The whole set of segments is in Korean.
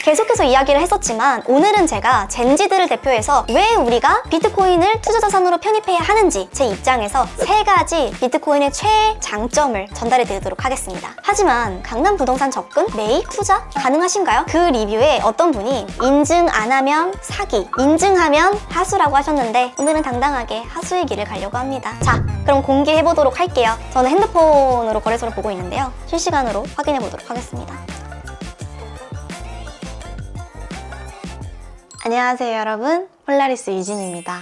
계속해서 이야기를 했었지만 오늘은 제가 젠지들을 대표해서 왜 우리가 비트코인을 투자자산으로 편입해야 하는지 제 입장에서 3가지 비트코인의 최장점을 전달해 드리도록 하겠습니다. 하지만 강남 부동산 접근, 매입, 투자 가능하신가요? 그 리뷰에 어떤 분이 인증 안 하면 사기, 인증하면 하수라고 하셨는데 오늘은 당당하게 하수의 길을 가려고 합니다. 자, 그럼 공개해 보도록 할게요. 저는 핸드폰으로 거래소를 보고 있는데요. 실시간으로 확인해 보도록 하겠습니다. 안녕하세요 여러분, 폴라리스 유진입니다.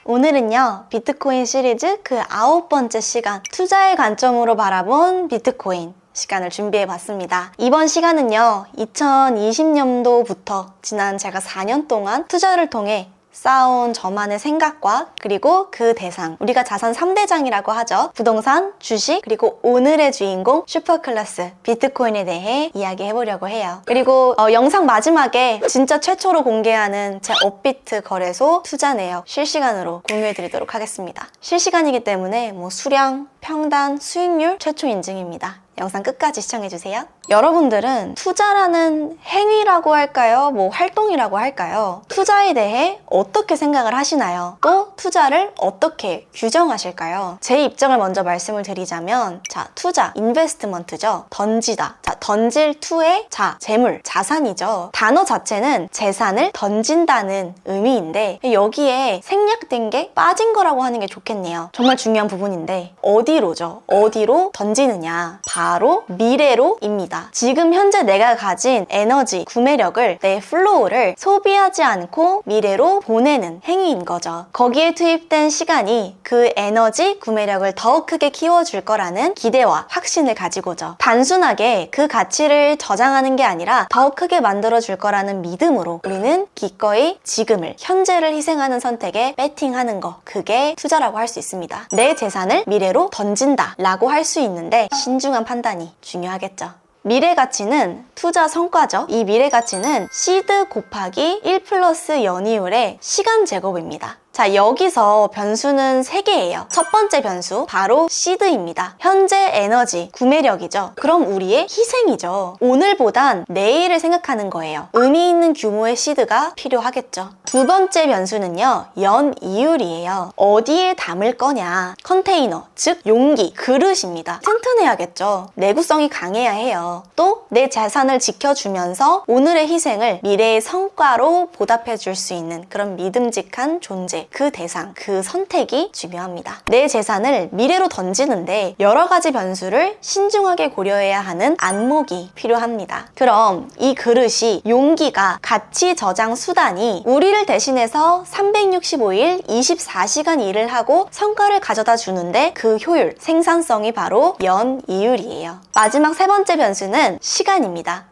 오늘은요, 비트코인 시리즈 그 9번째 시간, 투자의 관점으로 바라본 비트코인 시간을 준비해 봤습니다. 이번 시간은요, 2020년도부터 지난 제가 4년 동안 투자를 통해 쌓아온 저만의 생각과 그리고 그 대상, 우리가 자산 3대장이라고 하죠. 부동산, 주식, 그리고 오늘의 주인공 슈퍼클래스 비트코인에 대해 이야기해보려고 해요. 그리고 영상 마지막에 진짜 최초로 공개하는 제 업비트 거래소 투자 내역 실시간으로 공유해드리도록 하겠습니다. 실시간이기 때문에 수량, 평단, 수익률 최초 인증입니다. 영상 끝까지 시청해주세요. 여러분들은 투자라는 행위라고 할까요? 활동이라고 할까요? 투자에 대해 어떻게 생각을 하시나요? 또 투자를 어떻게 규정하실까요? 제 입장을 먼저 말씀을 드리자면, 자, 투자, 인베스트먼트죠. 던지다. 자, 던질 투의 재물, 자산이죠. 단어 자체는 재산을 던진다는 의미인데 여기에 생략된 게 빠진 거라고 하는 게 좋겠네요. 정말 중요한 부분인데 어디로죠? 어디로 던지느냐? 바로 미래로입니다. 지금 현재 내가 가진 에너지, 구매력을, 내 플로우를 소비하지 않고 미래로 보내는 행위인 거죠. 거기에 투입된 시간이 그 에너지, 구매력을 더 크게 키워줄 거라는 기대와 확신을 가지고죠. 단순하게 그 가치를 저장하는 게 아니라 더 크게 만들어줄 거라는 믿음으로 우리는 기꺼이 지금을, 현재를 희생하는 선택에 배팅하는 거, 그게 투자라고 할 수 있습니다. 내 재산을 미래로 던진다 라고 할 수 있는데 신중한 판단이 중요하겠죠. 미래 가치는 투자 성과죠. 이 미래 가치는 시드 곱하기 1 플러스 연이율의 시간 제곱입니다. 자, 여기서 변수는 3개예요. 첫 번째 변수, 바로 시드입니다. 현재 에너지, 구매력이죠. 그럼 우리의 희생이죠. 오늘보단 내일을 생각하는 거예요. 의미 있는 규모의 시드가 필요하겠죠. 두 번째 변수는요, 연이율이에요. 어디에 담을 거냐. 컨테이너, 즉 용기, 그릇입니다. 튼튼해야겠죠. 내구성이 강해야 해요. 또 내 재산을 지켜주면서 오늘의 희생을 미래의 성과로 보답해 줄 수 있는 그런 믿음직한 존재, 그 대상, 그 선택이 중요합니다. 내 재산을 미래로 던지는데 여러 가지 변수를 신중하게 고려해야 하는 안목이 필요합니다. 그럼 이 그릇이, 용기가, 가치 저장 수단이 우리를 대신해서 365일 24시간 일을 하고 성과를 가져다 주는데 그 효율, 생산성이 바로 연이율이에요. 마지막 3번째 변수는 시간입니다.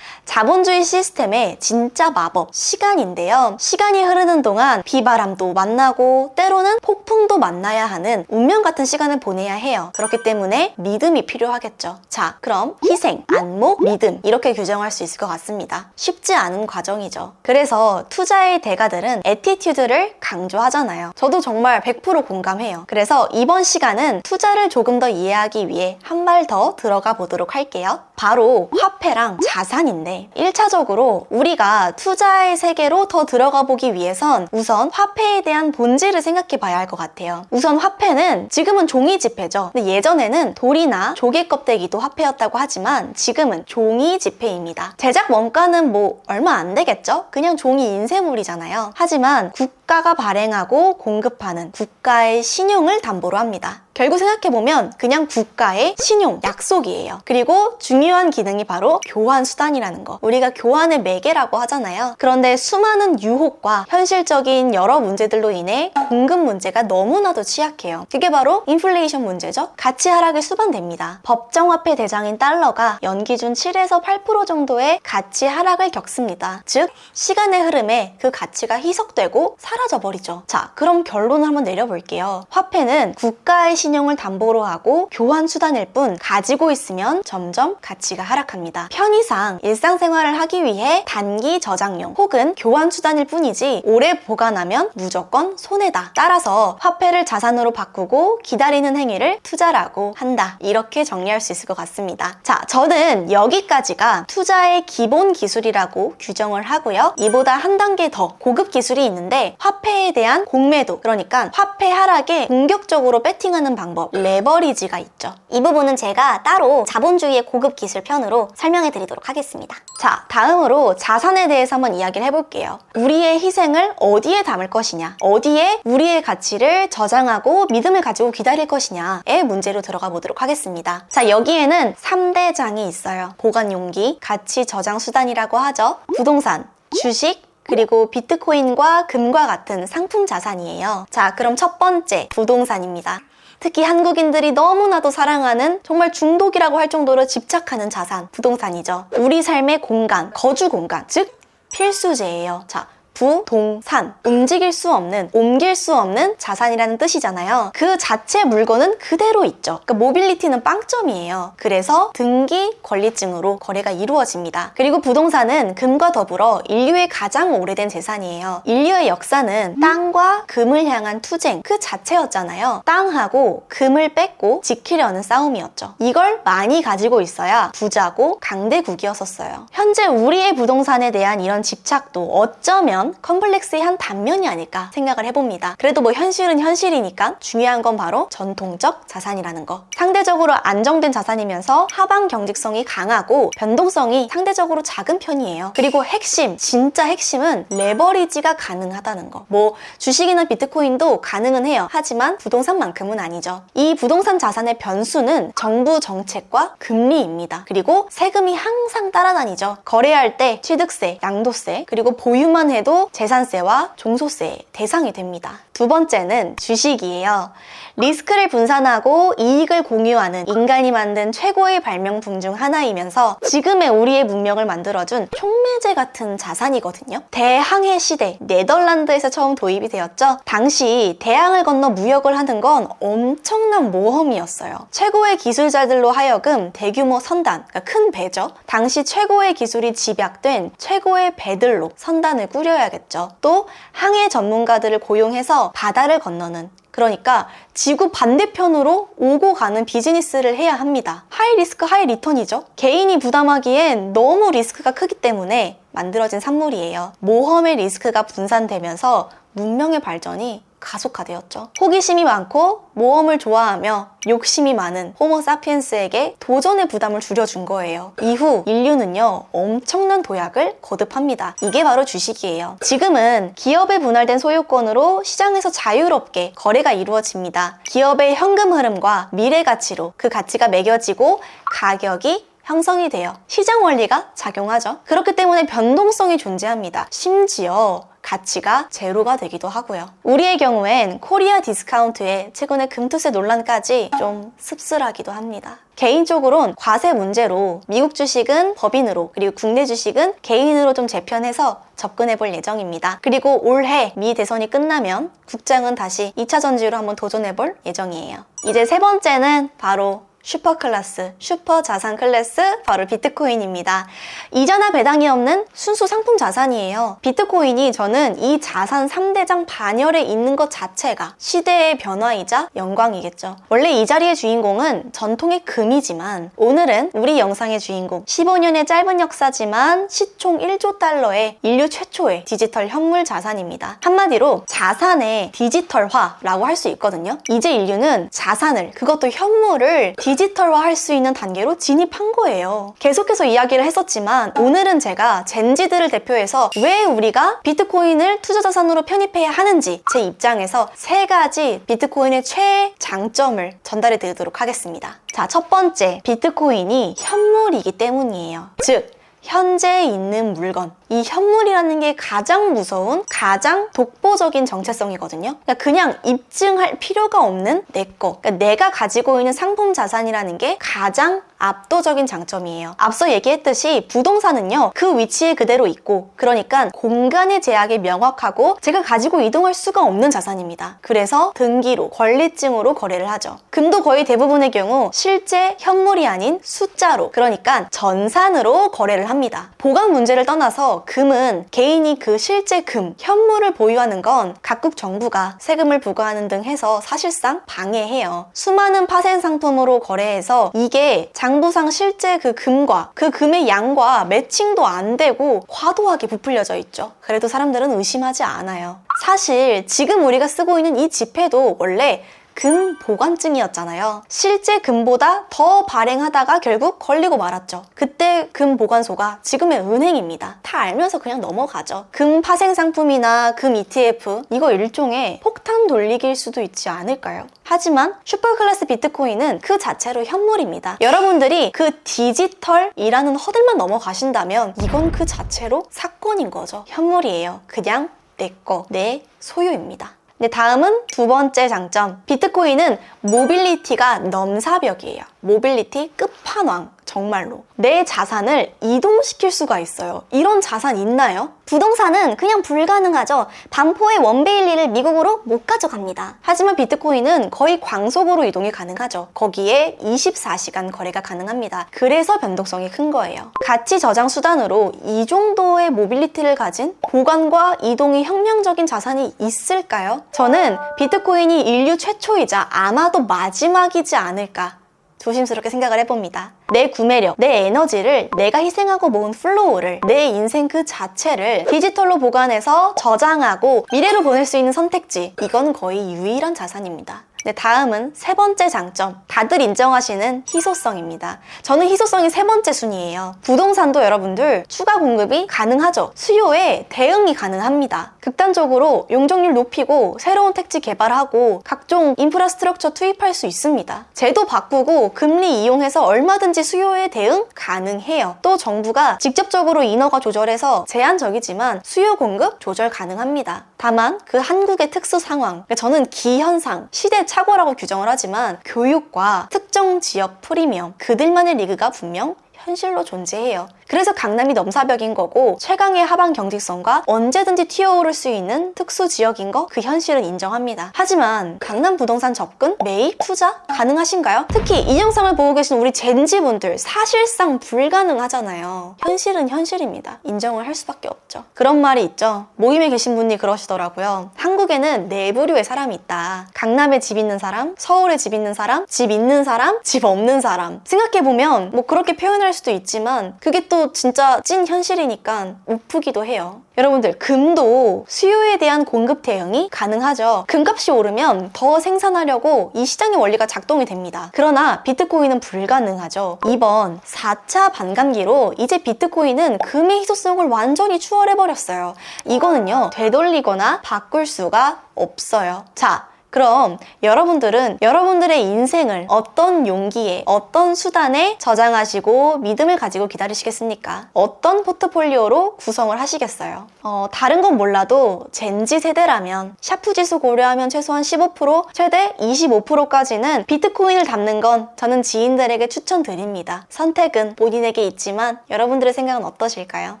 자본주의 시스템의 진짜 마법, 시간인데요. 시간이 흐르는 동안 비바람도 만나고 때로는 폭풍도 만나야 하는 운명 같은 시간을 보내야 해요. 그렇기 때문에 믿음이 필요하겠죠. 자, 그럼 희생, 안목, 믿음, 이렇게 규정할 수 있을 것 같습니다. 쉽지 않은 과정이죠. 그래서 투자의 대가들은 애티튜드를 강조하잖아요. 저도 정말 100% 공감해요. 그래서 이번 시간은 투자를 조금 더 이해하기 위해 한 발 더 들어가 보도록 할게요. 바로 화폐랑 자산인데, 1차적으로 우리가 투자의 세계로 더 들어가 보기 위해선 우선 화폐에 대한 본질을 생각해 봐야 할 것 같아요. 우선 화폐는 지금은 종이 지폐죠. 근데 예전에는 돌이나 조개 껍데기도 화폐였다고 하지만 지금은 종이 지폐입니다. 제작 원가는 얼마 안 되겠죠? 그냥 종이 인쇄물이잖아요. 하지만 국가가 발행하고 공급하는 국가의 신용을 담보로 합니다. 결국 생각해보면 그냥 국가의 신용, 약속이에요. 그리고 중요한 기능이 바로 교환 수단이라는 거. 우리가 교환의 매개라고 하잖아요. 그런데 수많은 유혹과 현실적인 여러 문제들로 인해 공급 문제가 너무나도 취약해요. 그게 바로 인플레이션 문제죠. 가치 하락이 수반됩니다. 법정화폐 대장인 달러가 연기준 7에서 8% 정도의 가치 하락을 겪습니다. 즉, 시간의 흐름에 그 가치가 희석되고 사라져버리죠. 자, 그럼 결론을 한번 내려볼게요. 화폐는 국가의 신용을 담보로 하고 교환 수단일 뿐 가지고 있으면 점점 가치가 하락합니다. 편의상 일상생활을 하기 위해 단기 저장용 혹은 교환 수단일 뿐이지 오래 보관하면 무조건 손해다. 따라서 화폐를 자산으로 바꾸고 기다리는 행위를 투자라고 한다. 이렇게 정리할 수 있을 것 같습니다. 자, 저는 여기까지가 투자의 기본 기술이라고 규정을 하고요. 이보다 한 단계 더 고급 기술이 있는데 화폐에 대한 공매도, 그러니까 화폐 하락에 공격적으로 배팅하는 방법, 레버리지가 있죠. 이 부분은 제가 따로 자본주의의 고급 기술 편으로 설명해 드리도록 하겠습니다. 자, 다음으로 자산에 대해서 한번 이야기를 해볼게요. 우리의 희생을 어디에 담을 것이냐, 어디에 우리의 가치를 저장하고 믿음을 가지고 기다릴 것이냐의 문제로 들어가 보도록 하겠습니다. 자, 여기에는 3대 장이 있어요. 보관 용기, 가치 저장 수단이라고 하죠. 부동산, 주식, 그리고 비트코인과 금과 같은 상품 자산이에요. 자, 그럼 첫 번째, 부동산입니다. 특히 한국인들이 너무나도 사랑하는, 정말 중독이라고 할 정도로 집착하는 자산, 부동산이죠. 우리 삶의 공간, 거주 공간, 즉 필수제예요. 자, 부동산, 움직일 수 없는, 옮길 수 없는 자산이라는 뜻이잖아요. 그 자체 물건은 그대로 있죠. 그러니까 모빌리티는 빵점이에요. 그래서 등기 권리증으로 거래가 이루어집니다. 그리고 부동산은 금과 더불어 인류의 가장 오래된 재산이에요. 인류의 역사는 땅과 금을 향한 투쟁 그 자체였잖아요. 땅하고 금을 뺏고 지키려는 싸움이었죠. 이걸 많이 가지고 있어야 부자고 강대국이었었어요. 현재 우리의 부동산에 대한 이런 집착도 어쩌면 컴플렉스의 한 단면이 아닐까 생각을 해봅니다. 그래도 뭐 현실은 현실이니까 중요한 건 바로 전통적 자산이라는 거. 상대적으로 안정된 자산이면서 하방 경직성이 강하고 변동성이 상대적으로 작은 편이에요. 그리고 핵심, 진짜 핵심은 레버리지가 가능하다는 거. 뭐 주식이나 비트코인도 가능은 해요. 하지만 부동산만큼은 아니죠. 이 부동산 자산의 변수는 정부 정책과 금리입니다. 그리고 세금이 항상 따라다니죠. 거래할 때 취득세, 양도세, 그리고 보유만 해도 재산세와 종소세의 대상이 됩니다. 두 번째는 주식이에요. 리스크를 분산하고 이익을 공유하는 인간이 만든 최고의 발명품 중 하나이면서 지금의 우리의 문명을 만들어준 촉매제 같은 자산이거든요. 대항해 시대, 네덜란드에서 처음 도입이 되었죠. 당시 대항을 건너 무역을 하는 건 엄청난 모험이었어요. 최고의 기술자들로 하여금 대규모 선단, 그러니까 큰 배죠. 당시 최고의 기술이 집약된 최고의 배들로 선단을 꾸려야겠죠. 또 항해 전문가들을 고용해서 바다를 건너는, 그러니까 지구 반대편으로 오고 가는 비즈니스를 해야 합니다. 하이 리스크 하이 리턴이죠. 개인이 부담하기엔 너무 리스크가 크기 때문에 만들어진 산물이에요. 모험의 리스크가 분산되면서 문명의 발전이 가속화되었죠. 호기심이 많고 모험을 좋아하며 욕심이 많은 호모 사피엔스에게 도전의 부담을 줄여준 거예요. 이후 인류는요, 엄청난 도약을 거듭합니다. 이게 바로 주식이에요. 지금은 기업의 분할된 소유권으로 시장에서 자유롭게 거래가 이루어집니다. 기업의 현금 흐름과 미래 가치로 그 가치가 매겨지고 가격이 형성이 돼요. 시장 원리가 작용하죠. 그렇기 때문에 변동성이 존재합니다. 심지어 가치가 제로가 되기도 하고요. 우리의 경우엔 코리아 디스카운트의 최근의 금투세 논란까지 좀 씁쓸하기도 합니다. 개인적으로는 과세 문제로 미국 주식은 법인으로, 그리고 국내 주식은 개인으로 좀 재편해서 접근해 볼 예정입니다. 그리고 올해 미 대선이 끝나면 국장은 다시 2차 전지로 한번 도전해 볼 예정이에요. 이제 세 번째는 바로 슈퍼 클래스, 슈퍼 자산 클래스, 바로 비트코인입니다. 이자나 배당이 없는 순수 상품 자산이에요. 비트코인이 저는 이 자산 3대장 반열에 있는 것 자체가 시대의 변화이자 영광이겠죠. 원래 이 자리의 주인공은 전통의 금이지만 오늘은 우리 영상의 주인공 15년의 짧은 역사지만 시총 1조 달러의 인류 최초의 디지털 현물 자산입니다. 한마디로 자산의 디지털화라고 할 수 있거든요. 이제 인류는 자산을, 그것도 현물을 디지털화할 수 있는 단계로 진입한 거예요. 계속해서 이야기를 했었지만 오늘은 제가 젠지들을 대표해서 왜 우리가 비트코인을 투자자산으로 편입해야 하는지 제 입장에서 3가지 비트코인의 최장점을 전달해 드리도록 하겠습니다. 자, 첫 번째, 비트코인이 현물이기 때문이에요. 즉 현재 있는 물건, 이 현물이라는 게 가장 무서운, 가장 독보적인 정체성이거든요. 그냥 입증할 필요가 없는 내 거. 그러니까 내가 가지고 있는 상품 자산이라는 게 가장 압도적인 장점이에요. 앞서 얘기했듯이 부동산은요, 그 위치에 그대로 있고, 그러니까 공간의 제약이 명확하고 제가 가지고 이동할 수가 없는 자산입니다. 그래서 등기로, 권리증으로 거래를 하죠. 금도 거의 대부분의 경우 실제 현물이 아닌 숫자로, 그러니까 전산으로 거래를 합니다. 보관 문제를 떠나서 금은 개인이 그 실제 금, 현물을 보유하는 건 각국 정부가 세금을 부과하는 등 해서 사실상 방해해요. 수많은 파생 상품으로 거래해서 이게 장부상 실제 그 금과 그 금의 양과 매칭도 안 되고 과도하게 부풀려져 있죠. 그래도 사람들은 의심하지 않아요. 사실 지금 우리가 쓰고 있는 이 지폐도 원래 금 보관증이었잖아요. 실제 금보다 더 발행하다가 결국 걸리고 말았죠. 그때 금 보관소가 지금의 은행입니다. 다 알면서 그냥 넘어가죠. 금 파생 상품이나 금 ETF, 이거 일종의 폭탄 돌리기일 수도 있지 않을까요? 하지만 슈퍼클래스 비트코인은 그 자체로 현물입니다. 여러분들이 그 디지털이라는 허들만 넘어가신다면 이건 그 자체로 사건인 거죠. 현물이에요. 그냥 내 거, 내 소유입니다. 네, 다음은 두 번째 장점. 비트코인은 모빌리티가 넘사벽이에요. 모빌리티 끝판왕. 정말로. 내 자산을 이동시킬 수가 있어요. 이런 자산 있나요? 부동산은 그냥 불가능하죠. 반포의 원베일리를 미국으로 못 가져갑니다. 하지만 비트코인은 거의 광속으로 이동이 가능하죠. 거기에 24시간 거래가 가능합니다. 그래서 변동성이 큰 거예요. 가치 저장 수단으로 이 정도의 모빌리티를 가진 보관과 이동이 혁명적인 자산이 있을까요? 저는 비트코인이 인류 최초이자 아마도 마지막이지 않을까 조심스럽게 생각을 해봅니다. 내 구매력, 내 에너지를 내가 희생하고 모은 플로우를, 내 인생 그 자체를 디지털로 보관해서 저장하고 미래로 보낼 수 있는 선택지, 이건 거의 유일한 자산입니다. 네, 다음은 세 번째 장점. 다들 인정하시는 희소성입니다. 저는 희소성이 세 번째 순위예요. 부동산도 여러분들 추가 공급이 가능하죠. 수요에 대응이 가능합니다. 극단적으로 용적률 높이고 새로운 택지 개발하고 각종 인프라스트럭처 투입할 수 있습니다. 제도 바꾸고 금리 이용해서 얼마든지 수요에 대응 가능해요. 또 정부가 직접적으로 인허가 조절해서 제한적이지만 수요 공급 조절 가능합니다. 다만 그 한국의 특수 상황, 저는 기현상, 시대 착오라고 규정을 하지만 교육과 특정 지역 프리미엄, 그들만의 리그가 분명 현실로 존재해요. 그래서 강남이 넘사벽인 거고 최강의 하방 경직성과 언제든지 튀어오를 수 있는 특수 지역인 거 그 현실은 인정합니다. 하지만 강남 부동산 접근, 매입, 투자 가능하신가요? 특히 이 영상을 보고 계신 우리 젠지분들 사실상 불가능하잖아요. 현실은 현실입니다. 인정을 할 수밖에 없죠. 그런 말이 있죠. 모임에 계신 분이 그러시더라고요. 한국에는 네 부류의 사람이 있다. 강남에 집 있는 사람, 서울에 집 있는 사람, 집 있는 사람, 집 없는 사람. 생각해보면 뭐 그렇게 표현할 수도 있지만 그게 또 진짜 찐 현실이니까 우프기도 해요. 여러분들 금도 수요에 대한 공급 대응이 가능하죠. 금값이 오르면 더 생산하려고 이 시장의 원리가 작동이 됩니다. 그러나 비트코인은 불가능하죠. 이번 4차 반감기로 이제 비트코인은 금의 희소성을 완전히 추월해버렸어요. 이거는요 되돌리거나 바꿀 수가 없어요. 자, 그럼 여러분들은 여러분들의 인생을 어떤 용기에, 어떤 수단에 저장하시고 믿음을 가지고 기다리시겠습니까? 어떤 포트폴리오로 구성을 하시겠어요? 다른 건 몰라도 젠지 세대라면 샤프 지수 고려하면 최소한 15%, 최대 25%까지는 비트코인을 담는 건 저는 지인들에게 추천드립니다. 선택은 본인에게 있지만 여러분들의 생각은 어떠실까요?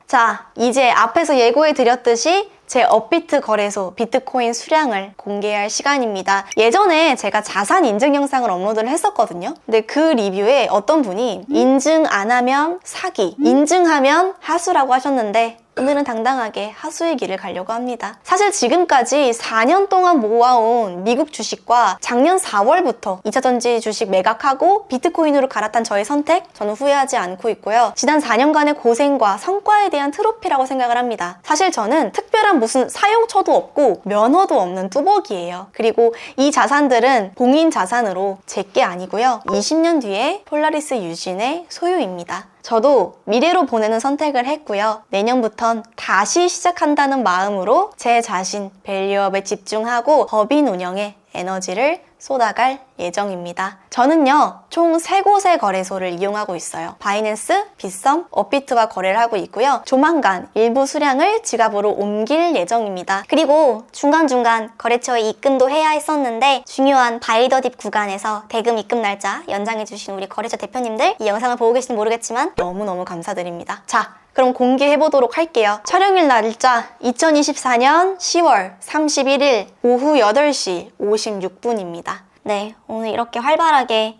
자, 이제 앞에서 예고해 드렸듯이 제 업비트 거래소 비트코인 수량을 공개할 시간입니다. 예전에 제가 자산 인증 영상을 업로드를 했었거든요. 근데 그 리뷰에 어떤 분이 인증 안 하면 사기, 인증하면 하수라고 하셨는데 오늘은 당당하게 하수의 길을 가려고 합니다. 사실 지금까지 4년 동안 모아온 미국 주식과 작년 4월부터 2차전지 주식 매각하고 비트코인으로 갈아탄 저의 선택, 저는 후회하지 않고 있고요. 지난 4년간의 고생과 성과에 대한 트로피라고 생각을 합니다. 사실 저는 특별한 무슨 사용처도 없고 면허도 없는 뚜벅이에요. 그리고 이 자산들은 봉인 자산으로 제게 아니고요. 20년 뒤에 폴라리스 유진의 소유입니다. 저도 미래로 보내는 선택을 했고요. 내년부턴 다시 시작한다는 마음으로 제 자신, 밸류업에 집중하고 법인 운영에 에너지를 쏟아갈 예정입니다. 저는요, 총 3곳의 거래소를 이용하고 있어요. 바이낸스, 빗썸, 업비트와 거래를 하고 있고요. 조만간 일부 수량을 지갑으로 옮길 예정입니다. 그리고 중간중간 거래처에 입금도 해야 했었는데 중요한 바이더딥 구간에서 대금 입금 날짜 연장해주신 우리 거래처 대표님들 이 영상을 보고 계신지 모르겠지만 너무너무 감사드립니다. 자, 그럼 공개해보도록 할게요. 촬영일 날짜 2024년 10월 31일 오후 8시 56분입니다. 네, 오늘 이렇게 활발하게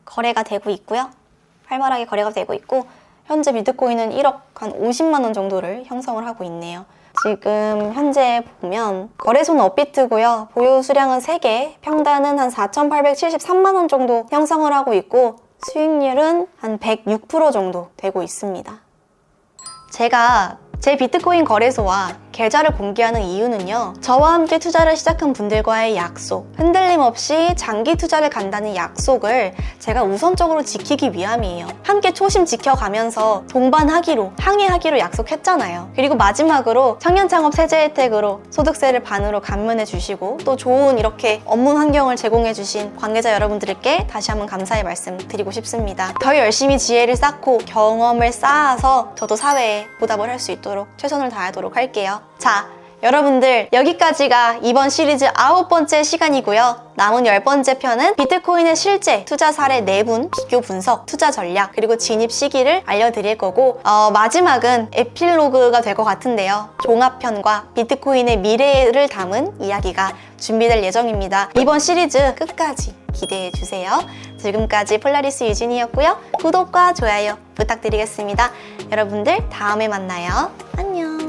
거래가 되고 있고요. 활발하게 거래가 되고 있고 현재 비트코인은 1억 한 50만 원 정도를 형성을 하고 있네요. 지금 현재 보면 거래소는 업비트고요. 보유 수량은 3개, 평단은 한 4,873만 원 정도 형성을 하고 있고 수익률은 한 106% 정도 되고 있습니다. 제가 제 비트코인 거래소와 계좌를 공개하는 이유는요, 저와 함께 투자를 시작한 분들과의 약속, 흔들림 없이 장기 투자를 간다는 약속을 제가 우선적으로 지키기 위함이에요. 함께 초심 지켜가면서 동반하기로, 항해하기로 약속했잖아요. 그리고 마지막으로 청년창업 세제 혜택으로 소득세를 반으로 감면해 주시고 또 좋은 이렇게 업무 환경을 제공해 주신 관계자 여러분들께 다시 한번 감사의 말씀 드리고 싶습니다. 더 열심히 지혜를 쌓고 경험을 쌓아서 저도 사회에 보답을 할 수 있도록 최선을 다하도록 할게요. 자, 여러분들 여기까지가 이번 시리즈 9번째 시간이고요. 남은 10번째 편은 비트코인의 실제 투자 사례 4분, 비교 분석, 투자 전략, 그리고 진입 시기를 알려드릴 거고 마지막은 에필로그가 될 것 같은데요. 종합편과 비트코인의 미래를 담은 이야기가 준비될 예정입니다. 이번 시리즈 끝까지 기대해주세요. 지금까지 폴라리스 유진이었고요. 구독과 좋아요 부탁드리겠습니다. 여러분들 다음에 만나요. 안녕.